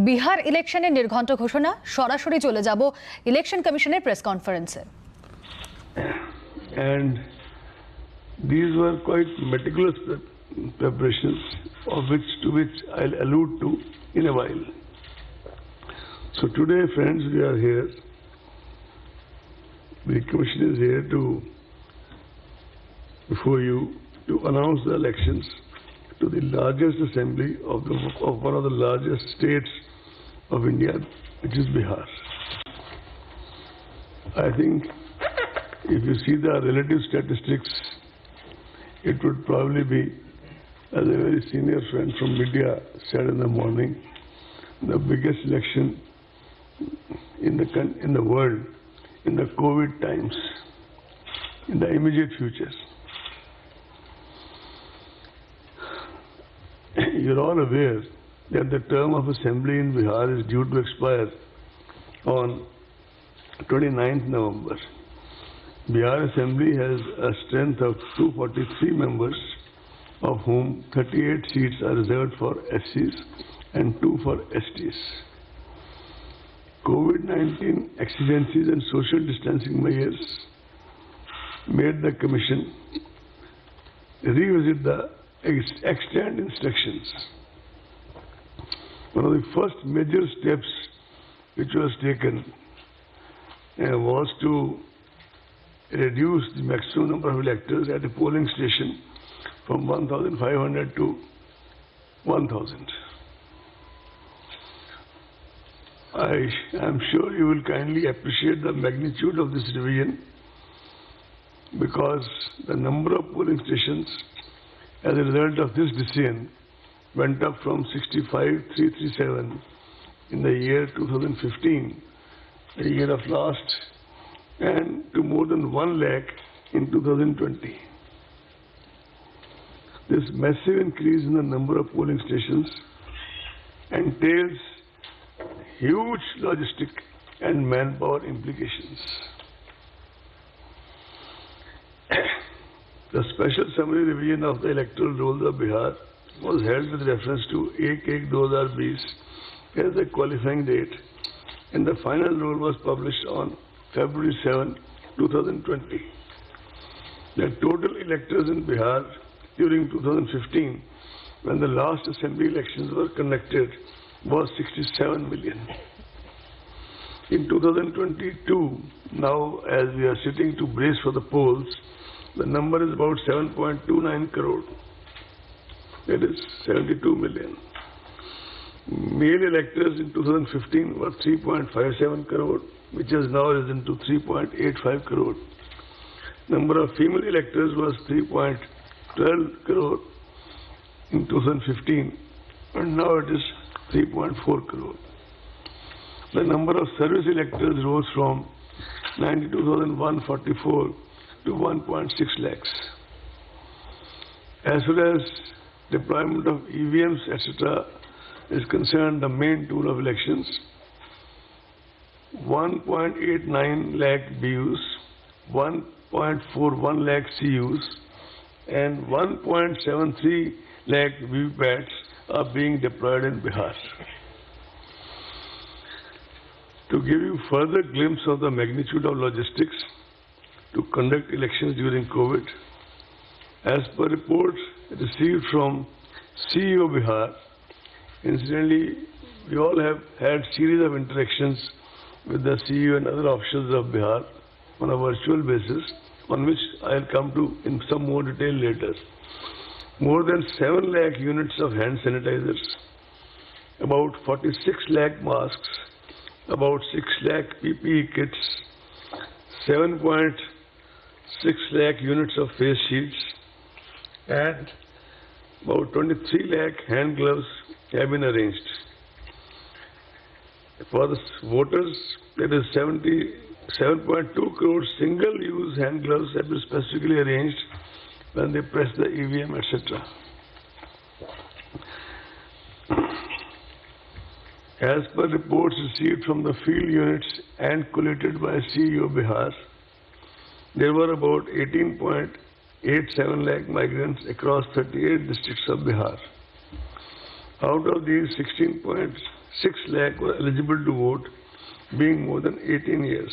বিহার ইলেকশনের নির্ঘণ্ট ঘোষণা, সরাসরি চলে যাব ইলেকশন কমিশনের প্রেস কনফারেন্সে। And these were quite meticulous preparations, to which I'll allude to in a while. So today, friends, we are here. The Commission is here before you to announce the elections to the largest assembly of one of the largest states of India, which is Bihar. I think if you see the relative statistics, it would probably be, as a very senior friend from media said in the morning, the biggest election in the world in the COVID times, in the immediate future. You're all aware that the term of assembly in Bihar is due to expire on 29th November. Bihar Assembly has a strength of 243 members, of whom 38 seats are reserved for SCs and 2 for STs. COVID-19 exigencies and social distancing measures made the Commission revisit the extant instructions. One of the first major steps which was taken was to reduce the maximum number of electors at a polling station from 1,500 to 1,000. I am sure you will kindly appreciate the magnitude of this revision, because the number of polling stations as a result of this decision went up from 65,337 in the year 2015, the year of last, and to more than 1 lakh in 2020. This massive increase in the number of polling stations entails huge logistic and manpower implications. The special summary revision of the electoral rolls of Bihar was held with reference to 1/1/2020 as the qualifying date, and the final roll was published on February 7, 2020. The total electors in Bihar during 2015, when the last assembly elections were conducted, was 67 million. In 2022, now as we are sitting to brace for the polls, the number is about 7.29 crore. That is 72 million. Male electors in 2015 were 3.57 crore, which has now risen to 3.85 crore. Number of female electors was 3.12 crore in 2015, and now it is 3.4 crore. The number of service electors rose from 92,144 to 1.6 lakhs. As far as deployment of EVMs, etc. is concerned, the main tool of elections, 1.89 lakh BUs, 1.41 lakh CUs, and 1.73 lakh VVPATs are being deployed in Bihar. To give you further glimpse of the magnitude of logistics to conduct elections during COVID, as per reports received from CEO Bihar, incidentally, we all have had series of interactions with the CEO and other officials of Bihar on a virtual basis, on which I'll come to in some more detail later. More than 7 lakh units of hand sanitizers, about 46 lakh masks, about 6 lakh PPE kits, 7.6 lakh units of face shields, and about 23 lakh hand gloves have been arranged. For the voters, there is 77.2 crore single-use hand gloves have been specifically arranged when they press the EVM, etc. As per reports received from the field units and collated by CEO Bihar, there were about 18.87 lakh migrants across 38 districts of Bihar. Out of these, 6 lakh were eligible to vote, being more than 18 years.